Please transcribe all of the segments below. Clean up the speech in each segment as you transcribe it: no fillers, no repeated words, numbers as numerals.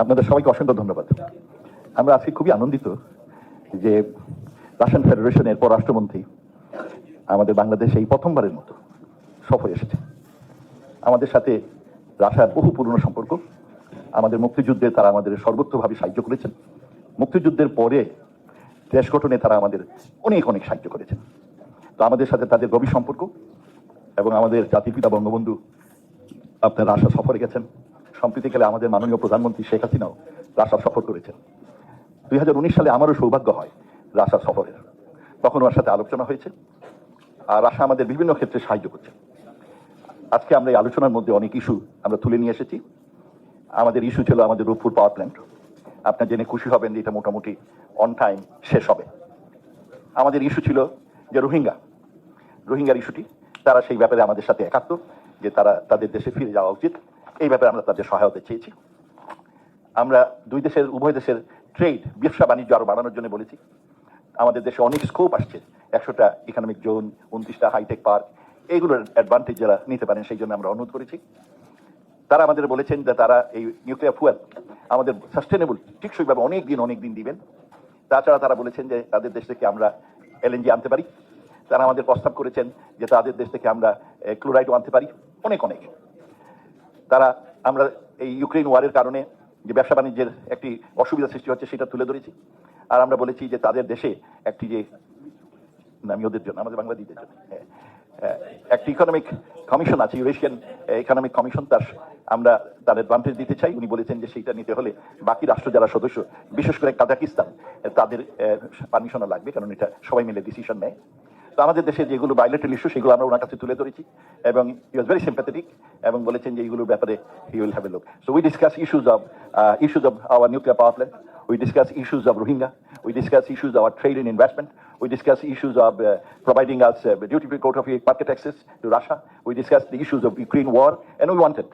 আপনাদের সবাইকে অসংখ্য ধন্যবাদ। আমরা আজকে খুবই আনন্দিত যে রাশিয়ান ফেডারেশনের পররাষ্ট্রমন্ত্রী আমাদের বাংলাদেশে এই প্রথমবারের মতো সফরে এসেছে। আমাদের সাথে রাশিয়ার বহু পুরনো সম্পর্ক। আমাদের মুক্তিযুদ্ধে তারা আমাদের সর্বোচ্চভাবে সাহায্য করেছেন। মুক্তিযুদ্ধের পরে দেশ গঠনে তারা আমাদের অনেক অনেক সাহায্য করেছেন। তো আমাদের সাথে তাদের গভীর সম্পর্ক এবং আমাদের জাতির পিতা বঙ্গবন্ধু আপনার রাশিয়া সফরে গেছেন। সম্প্রীতিকালে আমাদের মাননীয় প্রধানমন্ত্রী শেখ হাসিনাও রাশিয়া সফর করেছেন। 2019 সালে আমারও সৌভাগ্য হয় রাশিয়া সফরের, তখন ওর সাথে আলোচনা হয়েছে আর রাশিয়া আমাদের বিভিন্ন ক্ষেত্রে সাহায্য করছে। আজকে আমরা এই আলোচনার মধ্যে অনেক ইস্যু আমরা তুলে নিয়ে এসেছি। আমাদের ইস্যু ছিল আমাদের রূপপুর পাওয়ার প্ল্যান্ট। আপনার জেনে খুশি হবেন যে এটা মোটামুটি অন টাইম শেষ হবে। আমাদের ইস্যু ছিল যে রোহিঙ্গার ইস্যুটি, তারা সেই ব্যাপারে আমাদের সাথে একাত্ম যে তারা তাদের দেশে ফিরে যাওয়া উচিত। এই ব্যাপারে আমরা তাদের সহায়তা চেয়েছি। আমরা উভয় দেশের ট্রেড, ব্যবসা বাণিজ্য আরো বাড়ানোর জন্য বলেছি। আমাদের দেশে অনেক স্কোপ আসছে, 100টা ইকোনমিক জোন, 29টা হাইটেক পার্ক, এইগুলোর অ্যাডভান্টেজ যারা নিতে পারেন সেই জন্য আমরা অনুরোধ করেছি। তারা আমাদের বলেছেন যে তারা এই নিউক্লিয়ার ফুয়েল আমাদের সাস্টেনেবল টিকসইভাবে অনেক দিন দিবেন। তাছাড়া তারা বলেছেন যে তাদের দেশ থেকে আমরা এলএনজি আনতে পারি। তারা আমাদের প্রস্তাব করেছেন যে তাদের দেশ থেকে আমরা ক্লোরাইডও আনতে পারি। অনেক আমরা এই ইউক্রেন ওয়ারের কারণে যে ব্যবসা বাণিজ্যের একটি অসুবিধা সৃষ্টি হচ্ছে সেটা তুলে ধরেছি। আর আমরা বলেছি যে তাদের দেশে একটি যে আমি ওদের জন্য আমাদের বাংলাদেশের জন্য একটি ইকোনমিক কমিশন আছে, ইউরেশিয়ান ইকোনমিক কমিশন, আমরা তার অ্যাডভান্টেজ দিতে চাই। উনি বলেছেন যে সেইটা নিতে হলে বাকি রাষ্ট্র যারা সদস্য, বিশেষ করে কাজাকিস্তান, তাদের পারমিশনও লাগবে, কারণ এটা সবাই মিলে ডিসিশন নেয়। তো আমাদের দেশে যেগুলো বাইলেটারাল ইস্যু সেগুলো আমরা ওনার কাছে তুলে ধরেছি এবং হি ওয়াজ ভেরি সিম্প্যাথেটিক এবং বলেছেন যে এইগুলোর ব্যাপারে he will have a look. So we discuss issues of our nuclear power plant, we discuss issues of Rohingya, we discuss issues of our trade and investment, we discuss issues of providing us duty-free quota-free market access to Russia, we discuss the issues of Ukraine war, and we wanted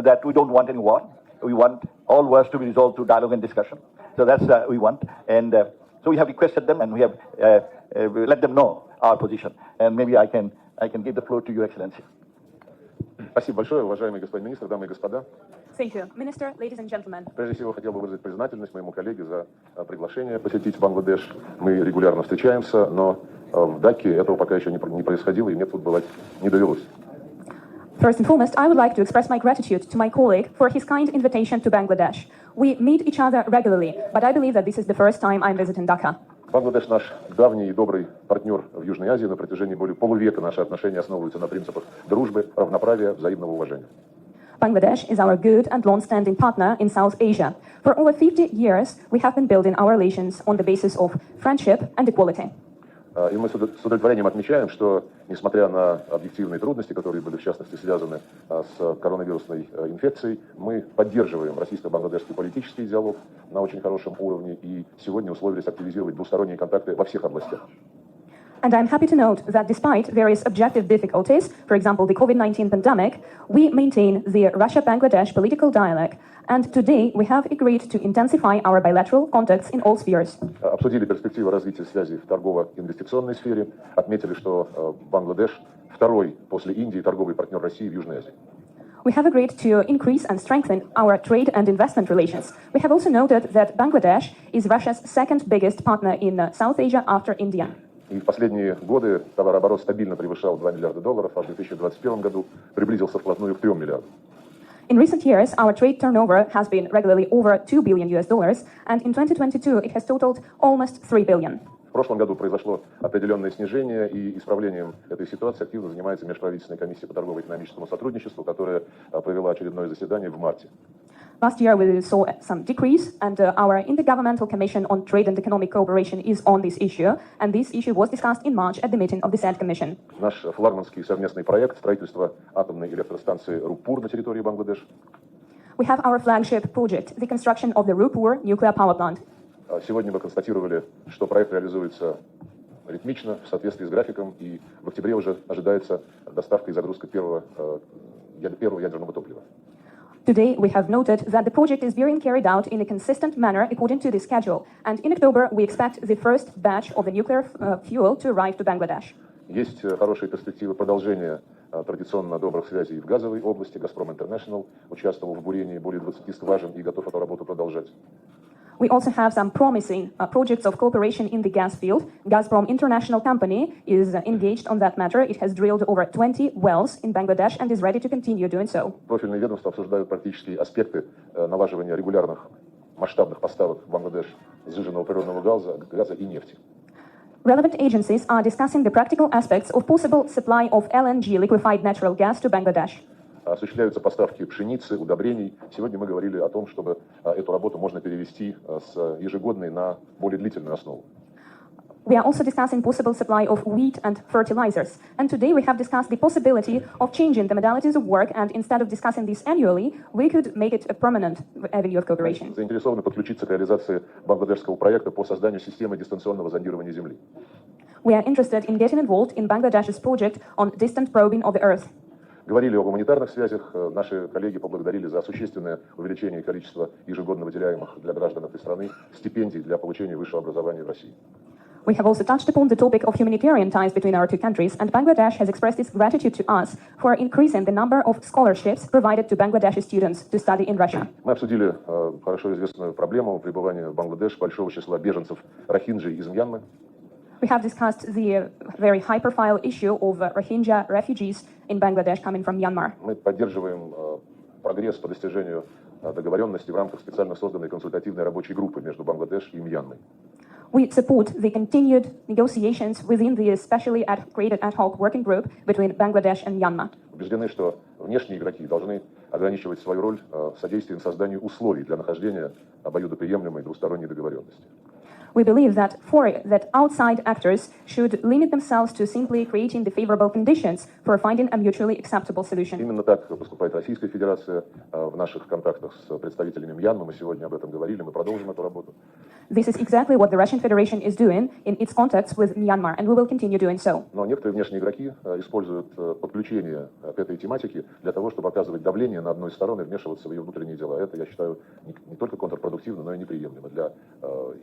that we don't want any war. We want all wars to be resolved through dialogue and discussion. So that's we want, and so we have requested them and we have let them know our position. And maybe I can give the floor to Your Excellency. Спасибо большое, уважаемый господин министр, дамы и господа. Thank you. Minister, ladies and gentlemen. Прежде всего, хотел бы выразить признательность моему коллеге за приглашение посетить Бангладеш. Мы регулярно встречаемся, но в Даке этого пока еще не происходило, и мне тут бывать не довелось. First and foremost, I would like to express my gratitude to my colleague for his kind invitation to Bangladesh. We meet each other regularly, but I believe that this is the first time I'm visiting Dhaka. Бангладеш наш давний и добрый партнер в Южной Азии. На протяжении более полувека наши отношения основываются на принципах дружбы, равноправия, взаимного уважения. Bangladesh is our good and long-standing partner in South Asia. For over 50 years, we have been building our relations on the basis of friendship and equality. И мы с удовлетворением отмечаем, что, несмотря на объективные трудности, которые были в частности связаны с коронавирусной инфекцией, мы поддерживаем российско-бангладешский политический диалог на очень хорошем уровне и сегодня условились активизировать двусторонние контакты во всех областях. And I'm happy to note that despite various objective difficulties, for example, the COVID-19 pandemic, we maintain the Russia-Bangladesh political dialogue. And today we have agreed to intensify our bilateral contacts in all spheres. Обсудили перспективы развития связей в торгово-инвестиционной сфере, отметили, что Бангладеш второй после Индии торговый партнер России в Южной Азии. We have agreed to increase and strengthen our trade and investment relations. We have also noted that Bangladesh is Russia's second biggest partner in South Asia after India. И в последние годы товарооборот стабильно превышал $2 миллиарда, а в 2021 году приблизился вплотную к $3 миллиардам. In recent years, our trade turnover has been regularly over $2 billion, and in 2022 it has totaled almost $3 billion. В прошлом году произошло определенное снижение, и исправлением этой ситуации активно занимается Межправительственная комиссия по торгово-экономическому сотрудничеству, которая провела очередное заседание в марте. Last year we saw some decrease, and our Intergovernmental Commission on Trade and Economic Cooperation is on this issue, and this issue was discussed in March at the meeting of the said commission. Наш флагманский совместный проект строительства атомной электростанции Рупур на территории Бангладеш. We have our flagship project, the construction of the Rupur nuclear power plant. Сегодня мы констатировали, что проект реализуется ритмично, в соответствии с графиком, и в октябре уже ожидается доставка и загрузка первого ядерного топлива. Today, we have noted that the project is being carried out in a consistent manner according to the schedule, and in October we expect the first batch of the nuclear fuel to arrive to Bangladesh. Есть хорошие перспективы продолжения традиционно добрых связей в газовой области. «Газпром Интернешнл» участвовал в бурении более 20 скважин и готов эту работу продолжать. We also have some promising projects of cooperation in the gas field. Gazprom International Company is engaged on that matter. It has drilled over 20 wells in Bangladesh and is ready to continue doing so. Профильные ведомства обсуждают практические аспекты налаживания регулярных масштабных поставок в Бангладеш сжиженного природного газа и нефти. Relevant agencies are discussing the practical aspects of possible supply of LNG, liquefied natural gas, to Bangladesh. Осуществляются поставки пшеницы, удобрений. Сегодня мы говорили о том, чтобы эту работу можно перевести с ежегодной на более длительную основу. We are also discussing possible supply of wheat and fertilizers. And today we have discussed the possibility of changing the modalities of work, and instead of discussing this annually, we could make it a permanent avenue of cooperation. Заинтересованы подключиться к реализации бангладешского проекта по созданию системы дистанционного зондирования Земли. We are interested in getting involved in Bangladesh's project on distant probing of the Earth. Говорили о гуманитарных связях. Наши коллеги поблагодарили за существенное увеличение количества ежегодно выделяемых для граждан этой страны стипендий для получения высшего образования в России. We have also touched upon the topic of humanitarian ties between our two countries, and Bangladesh has expressed its gratitude to us for increasing the number of scholarships provided to Bangladeshi students to study in Russia. Мы обсудили хорошо известную проблему пребывания в Бангладеш большого числа беженцев рохинджи из Мьянмы. We have discussed the very high-profile issue of Rohingya refugees in Bangladesh coming from Myanmar. Мы поддерживаем прогресс по достижению договоренности в рамках специально созданной консультативной рабочей группы между Бангладеш и Мьянмой. We support the continued negotiations within the specially created ad hoc working group between Bangladesh and Myanmar. Убеждены, что внешние игроки должны ограничивать свою роль содействием созданию условий для нахождения обоюдоприемлемой двусторонней договоренности. We believe that outside actors should limit themselves to simply creating the favorable conditions for finding a mutually acceptable solution. Именно так поступает Российская Федерация в наших контактах с представителями Мьянмы. Мы сегодня об этом говорили, мы продолжим эту работу. This is exactly what the Russian Federation is doing in its contacts with Myanmar, and we will continue doing so. Но некоторые внешние игроки используют подключение к этой тематике для того, чтобы оказывать давление на одну из сторон и вмешиваться в ее внутренние дела. Это, я считаю, не только контрпродуктивно, но и неприемлемо для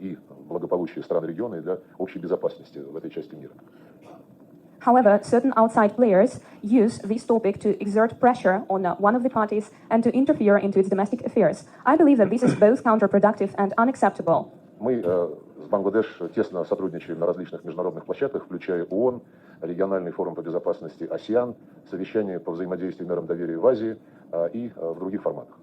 и благополучия стран региона и для общей безопасности в этой части мира. However, certain outside players use this topic to exert pressure on one of the parties and to interfere into its domestic affairs. I believe that this is both counterproductive and unacceptable. Мы с Бангладеш тесно сотрудничаем на различных международных площадках, включая ООН, региональный форум по безопасности АСЕАН, совещание по взаимодействию мерам доверия в Азии и в других форматах.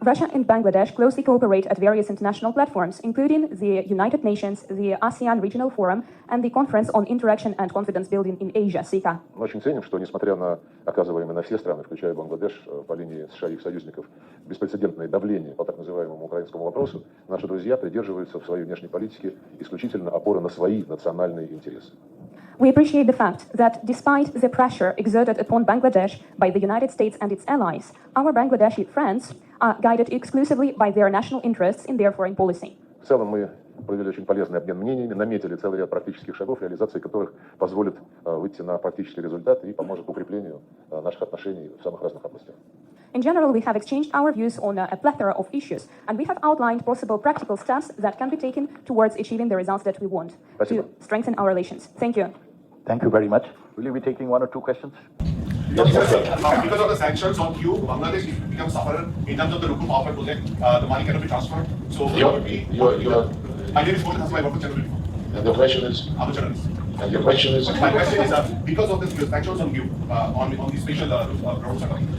Russia and Bangladesh closely cooperate at various international platforms, including the United Nations, the ASEAN Regional Forum, and the Conference on Interaction and Confidence Building in Asia, (SICA). Мы очень ценим, что, несмотря на оказываемое на все страны, включая Бангладеш, по линии США и их союзников, беспрецедентное давление по так называемому украинскому вопросу, наши друзья придерживаются в своей внешней политике исключительно опоры на свои национальные интересы. We appreciate the fact that despite the pressure exerted upon Bangladesh by the United States and its allies, our Bangladeshi friends are guided exclusively by their national interests in their foreign policy. В целом мы провели очень полезный обмен мнениями, наметили целый ряд практических шагов, реализации которых позволит выйти на практический результат и поможет укреплению наших отношений в самых разных областях. In general, we have exchanged our views on a plethora of issues, and we have outlined possible practical steps that can be taken towards achieving the results that we want to strengthen our relations. Thank you. Thank you very much. Will you be taking one or two questions? Yes, sir. Because of the sanctions on you, Bangladesh becomes sufferer in terms of the Ruku Power project. The money cannot be transferred. So, my name is Gordon Hassan, I work with Channel 24. And the question is? I'm a journalist. And your question is? My question is, because of this sanctions on you, on the special roads,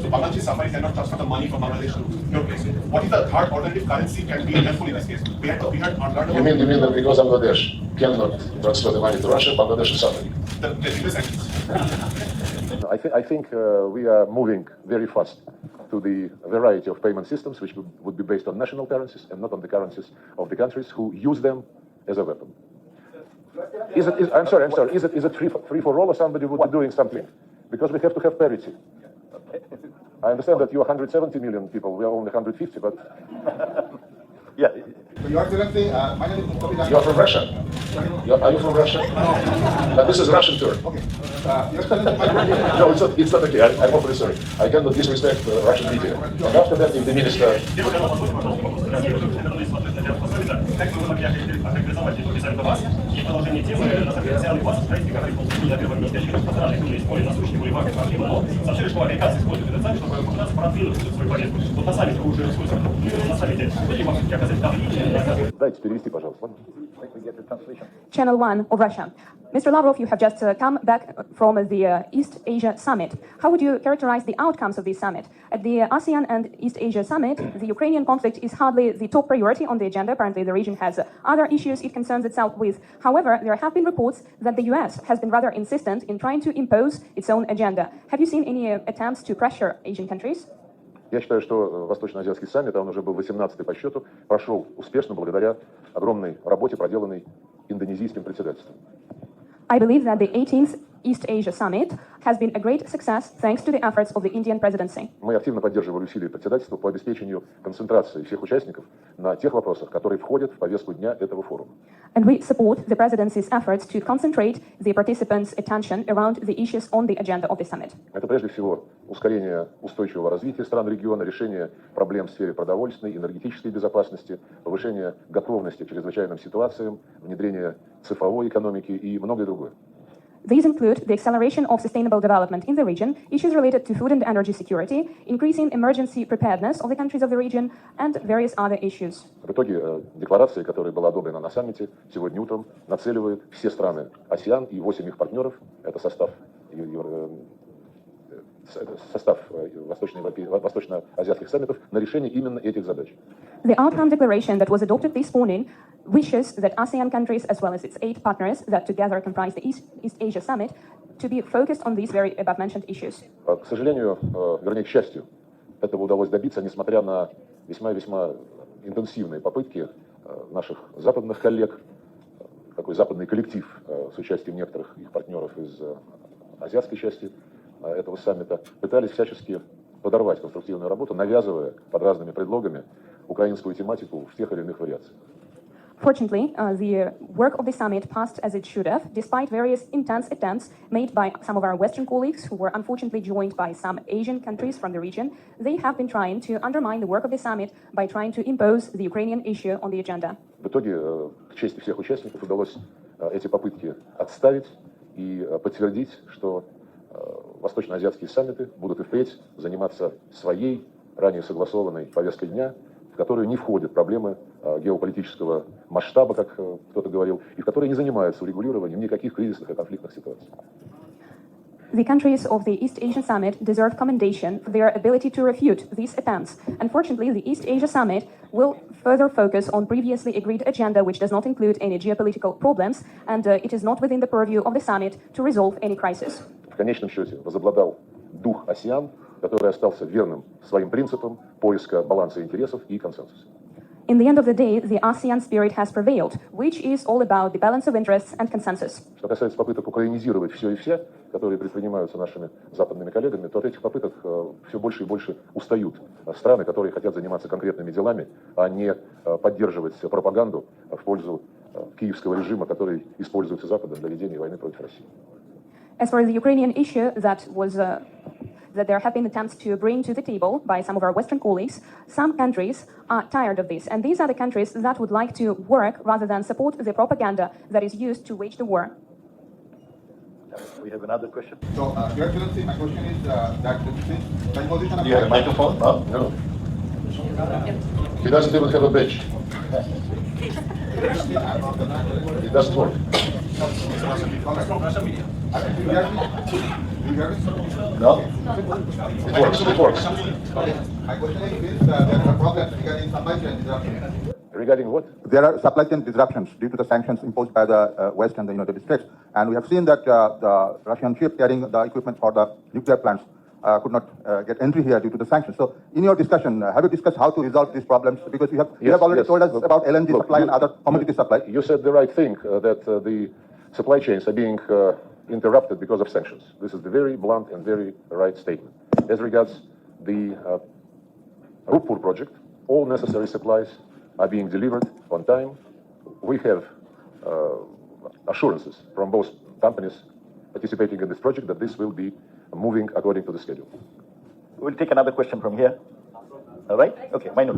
so Bangladesh Safari cannot transfer the money from Bangladesh to your place. What is the third alternative currency can be helpful in this case? We had learned about You mean that because Bangladesh cannot transfer the money to Russia, Bangladesh is suffering? the sanctions. I think we are moving very fast to the variety of payment systems which would be based on national currencies and not on the currencies of the countries who use them as a weapon. I'm sorry. Is it free for all or somebody would be doing something? Because we have to have parity. I understand that you are 170 million people. We are only 150, but Yeah. So you are directly, my name is you are from Russia. Are you from Russia? No. This is Russian term. Okay. You're telling my No, it's not okay. I'm awfully sorry. I cannot disrespect Russian media. And after that, if the minister интересуется, как вы могли охарактеризовать итоги саммита ВАС и продолжение темы, на самом деле, официальный ВАС, правительство говорит, что на первом месте очевидно пострадали были более насущные, более важные проблемы, но сообщили, что американцы используют этот саммит, чтобы попытаться продвинуть свою повестку. Вот на саммите вы уже используете, на саммите будете вам все-таки оказать давление? Дайте перевести, пожалуйста. Channel 1 of Russia. Mr. Lavrov, you have just come back from the East Asia Summit. How would you characterize the outcomes of this summit? At the ASEAN and East Asia Summit, the Ukrainian conflict is hardly the top priority on the agenda. Apparently, the region has other issues it concerns itself with. However, there have been reports that the US has been rather insistent in trying to impose its own agenda. Have you seen any attempts to pressure Asian countries? Я считаю, что Восточно-Азиатский саммит, он уже был 18-й по счету, прошел успешно благодаря огромной работе, проделанной индонезийским председательством. I believe that the 18th East Asia Summit has been a great success thanks to the efforts of the Indian presidency. Мы активно поддерживали усилия председательства по обеспечению концентрации всех участников на тех вопросах, которые входят в повестку дня этого форума. And we support the presidency's efforts to concentrate the participants' attention around the issues on the agenda of the summit. Это прежде всего ускорение устойчивого развития стран региона, решение проблем в сфере продовольственной, энергетической безопасности, повышение готовности к чрезвычайным ситуациям, внедрение цифровой экономики и многое другое. These include the acceleration of sustainable development in the region, issues related to food and energy security, increasing emergency preparedness of the countries of the region, and various other issues. В итоге декларация, которая была одобрена на саммите сегодня утром, нацеливает все страны АСЕАН и 8 их партнеров, это состав восточно-азиатских саммитов, на решение именно этих задач. The outcome declaration that was adopted this morning wishes that ASEAN countries, as well as its 8 partners that together comprise the East Asia Summit, to be focused on these very above-mentioned issues. К сожалению, вернее, к счастью, этого удалось добиться, несмотря на весьма интенсивные попытки наших западных коллег, такой западный коллектив с участием некоторых их партнеров из азиатской части этого саммита, пытались всячески подорвать конструктивную работу, навязывая под разными предлогами украинскую тематику в тех или иных вариациях. Fortunately, the work of the summit passed as it should have, despite various intense attempts made by some of our Western colleagues who were unfortunately joined by some Asian countries from the region. They have been trying to undermine the work of the summit by trying to impose the Ukrainian issue on the agenda. В итоге, к чести всех участников, удалось эти попытки отставить и подтвердить, что восточно-азиатские саммиты будут и впредь заниматься своей, ранее согласованной повесткой дня, в которую не входят проблемы геополитического масштаба, как кто-то говорил, и в которые не занимаются урегулированием никаких кризисных и конфликтных ситуаций. The countries of the East Asian Summit deserve commendation for their ability to refute these attempts. Unfortunately, the East Asia Summit will further focus on previously agreed agenda, which does not include any geopolitical problems, and it is not within the purview of the summit to resolve any crisis. В конечном счете возобладал дух АСЕАН, который остался верным своим принципам поиска баланса интересов и консенсуса. In the end of the day, the ASEAN spirit has prevailed, which is all about the balance of interests and consensus. Что касается попыток украинизировать все и все, которые предпринимаются нашими западными коллегами, то от этих попыток все больше и больше устают страны, которые хотят заниматься конкретными делами, а не поддерживать пропаганду в пользу киевского режима, который используется Западом для ведения войны против России. As for the Ukrainian issue that there have been attempts to bring to the table by some of our Western colleagues, some countries are tired of this, and these are the countries that would like to work rather than support the propaganda that is used to wage the war. We have another question. So, Your Excellency, my question is that since the position of... Do you have a microphone? No. He doesn't even have a badge. It doesn't work. No? It works. My question is, since there are problems regarding supply chain disruption. Regarding what? There are supply chain disruptions due to the sanctions imposed by the West and the United States. And we have seen that the Russian ship carrying the equipment for the nuclear plants could not get entry here due to the sanctions. So in your discussion, have you discussed how to resolve these problems? Because you have already told us about LNG supply and other commodity supply. You said the right thing, that the supply chains are being interrupted because of sanctions. This is the very blunt and very right statement. As regards the Rupur project, all necessary supplies are being delivered on time. We have assurances from both companies participating in this project that this will be moving according to the schedule. We'll take another question from here. All right? Okay, Minor.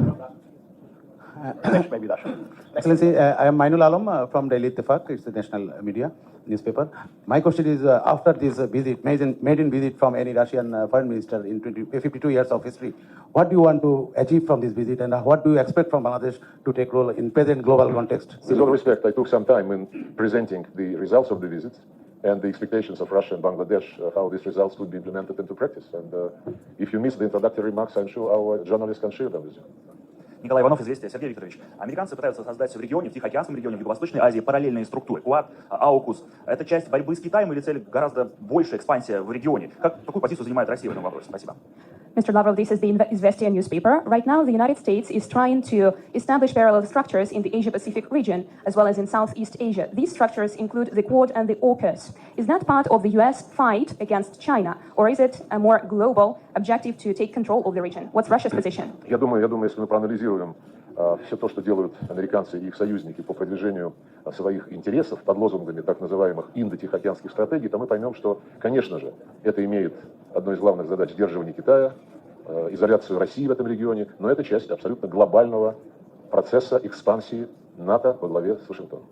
and next maybe Russia. Excellency, I am Mainul Alam from Daily Ittifaq. It's the national media newspaper. My question is, after this visit, maiden visit from any Russian foreign minister in 52 years of history, what do you want to achieve from this visit, and what do you expect from Bangladesh to take role in present global context? With all respect, I took some time in presenting the results of the visit and the expectations of Russia and Bangladesh, how these results would be implemented into practice. And if you missed the introductory remarks, I'm sure our journalists can share them with you. Николай Иванов, «Известия». Сергей Викторович, американцы пытаются создать в регионе, в Тихоокеанском регионе, в Юго-Восточной Азии параллельные структуры. КУАД, АУКУС. Это часть борьбы с Китаем или цель гораздо большая экспансия в регионе? Какую позицию занимает Россия в этом вопросе? Спасибо. Mr. Lavrov, this is the Izvestia newspaper. Right now, the United States is trying to establish parallel structures in the Asia-Pacific region, as well as in Southeast Asia. These structures include the Quad and the AUKUS. Is that part of the U.S. fight against China, or is it a more global objective to take control of the region? What's Russia's position? Я думаю, если мы проанализируем все то, что делают американцы и их союзники по продвижению своих интересов под лозунгами так называемых индо-тихоокеанских стратегий, то мы поймем, что, конечно же, это имеет одной из главных задач сдерживание Китая, изоляцию России в этом регионе, но это часть абсолютно глобального процесса экспансии НАТО во главе с Вашингтоном.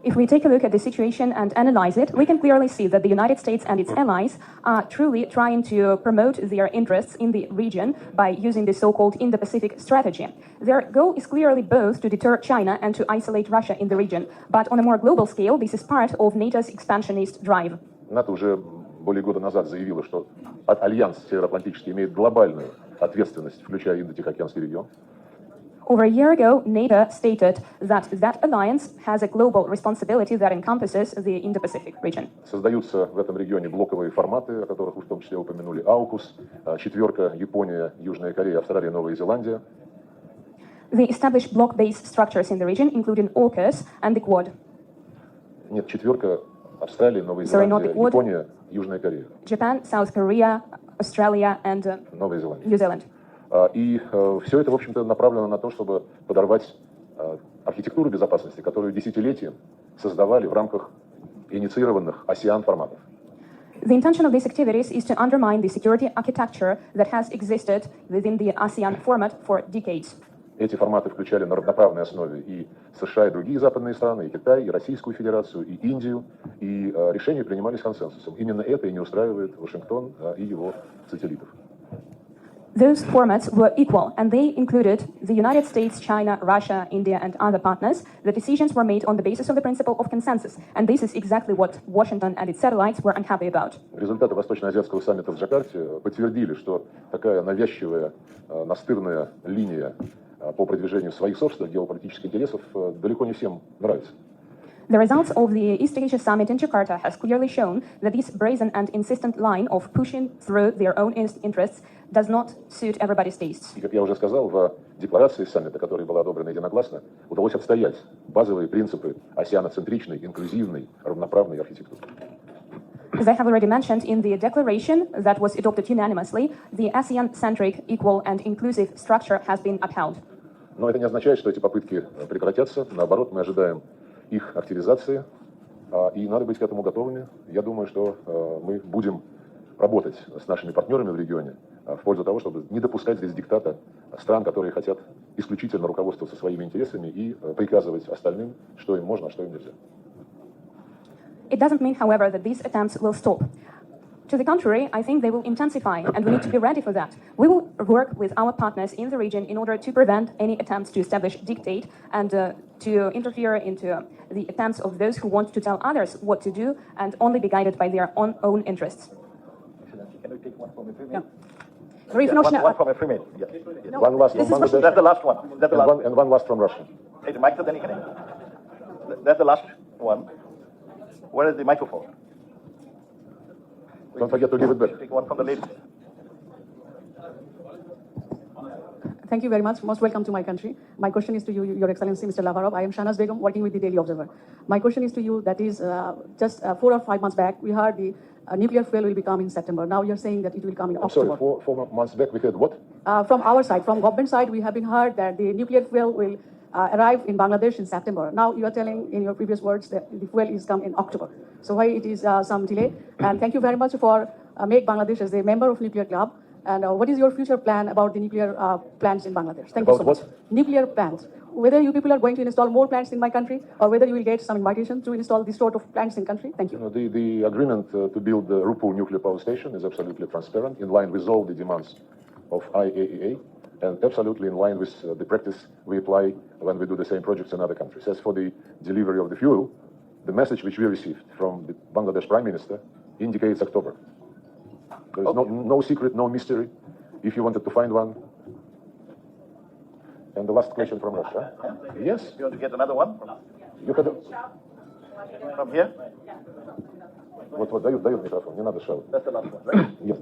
If we take a look at the situation and analyze it, we can clearly see that the United States and its allies are truly trying to promote their interests in the region by using the so-called Indo-Pacific strategy. Their goal is clearly both to deter China and to isolate Russia in the region. But on a more global scale, this is part of NATO's expansionist drive. НАТО уже более года назад заявило, что Альянс Североатлантический имеет глобальную ответственность, включая Индо-Тихоокеанский регион. Over a year ago, NATO stated that that alliance has a global responsibility that encompasses the Indo-Pacific region. Создаются в этом регионе блоковые форматы, о которых вы в том числе упомянули, АУКУС, четверка, Япония, Южная Корея, Австралия, Новая Зеландия. They established block-based structures in the region, including AUKUS and the Quad. Нет, четверка, Австралия, Новая Зеландия, Япония, Южная Корея. Japan, South Korea, Australia and Новая Зеландия. New Zealand. И все это, в общем-то, направлено на то, чтобы подорвать архитектуру безопасности, которую десятилетия создавали в рамках инициированных АСЕАН-форматов. The intention of these activities is to undermine the security architecture that has existed within the ASEAN format for decades. Эти форматы включали на равноправной основе и США, и другие западные страны, и Китай, и Российскую Федерацию, и Индию, и решения принимались консенсусом. Именно это и не устраивает Вашингтон и его сателлитов. Those formats were equal, and they included the United States, China, Russia, India, and other partners. The decisions were made on the basis of the principle of consensus, and this is exactly what Washington and its satellites were unhappy about. Результаты Восточно-Азиатского саммита в Джакарте подтвердили, что такая навязчивая, настырная линия по продвижению своих собственных геополитических интересов далеко не всем нравится. The results of the East Asia Summit in Jakarta has clearly shown that this brazen and insistent line of pushing through their own interests does not suit everybody's tastes. И, как я уже сказал, в декларации саммита, которая была одобрена единогласно, удалось отстоять базовые принципы асианоцентричной, инклюзивной, равноправной архитектуры. As I have already mentioned, in the declaration that was adopted unanimously, the ASEAN-centric, equal and inclusive structure has been upheld. Но это не означает, что эти попытки прекратятся. Наоборот, мы ожидаем их активизации, и надо быть к этому готовыми. Я думаю, что мы будем работать с нашими партнерами в регионе в пользу того, чтобы не допускать здесь диктата стран, которые хотят исключительно руководствоваться своими интересами и приказывать остальным, что им можно, а что им нельзя. It doesn't mean, however, that these attempts will stop. To the contrary, I think they will intensify, and we need to be ready for that. We will work with our partners in the region in order to prevent any attempts to establish dictate and to interfere into the attempts of those who want to tell others what to do and only be guided by their own interests. Can we take one from a female? No. Brief notion. One from a female. Yes. No, One last this from is Bangladesh. That's the last one. That's the last. And one last from Russia. Hey, the mic to the That's the last one. Where is the microphone? Don't forget to give it back. Take one from the lady. Thank you very much. Most welcome to my country. My question is to you, Your Excellency, Mr. Lavrov. I am Shahnaz Begum, working with the Daily Observer. My question is to you, that is, just 4 or 5 months back, we heard the nuclear fuel will be coming in September. Now you're saying that it will come in I'm October. sorry, 4 months back we had what? From our side, from government side, we have been heard that the nuclear fuel will arrive in Bangladesh in September. Now you are telling in your previous words that the fuel is come in October. So why it is some delay? And thank you very much for make Bangladesh as a member of nuclear club. And what is your future plan about the nuclear plants in Bangladesh? Thank you so About much. what? Nuclear plants. Whether you people are going to install more plants in my country, or whether you will get some invitation to install this sort of plants in country. Thank you. The agreement to build the Rupu nuclear power station is absolutely transparent, in line with all the demands of IAEA, and absolutely in line with the practice we apply when we do the same projects in other countries. As for the delivery of the fuel, the message which we received from the Bangladesh Prime Minister indicates October. There is no secret, no mystery. If you wanted to find one. And the last question from Russia. Yes? You want to get another one? You had From here? Вот, дают микрофон, не надо шел. That's the last one, right? Yes.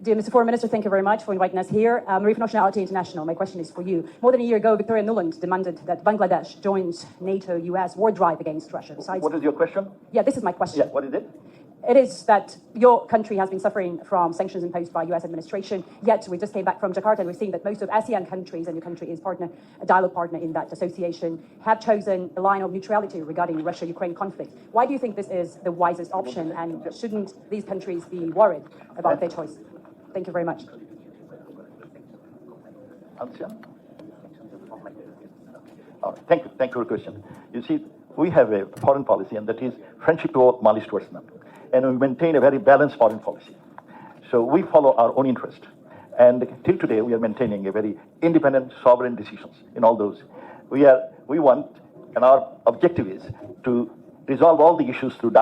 Dear Mr. Foreign Minister, thank you very much for inviting us here. Marie for Nationality International, my question is for you. More than a year ago, Victoria Nuland demanded that Bangladesh joins NATO-US war drive against Russia. Besides, What is your question? yeah, this is my question. Yeah, what is it? It is that your country has been suffering from sanctions imposed by US administration, yet we just came back from Jakarta and we've seen that most of ASEAN countries, and your country is a dialogue partner in that association, have chosen a line of neutrality regarding Russia-Ukraine conflict. Why do you think this is the wisest option, and shouldn't these countries be worried about their choice? Thank you very much. Answer? Thank you for your question. You see, we have a foreign policy, and that is friendship to all, malice towards none. And we maintain a very balanced foreign policy. So we follow our own interest. And till today, we are maintaining a very independent, sovereign decisions in all those. We want, and our objective is to resolve all the issues through dialogue.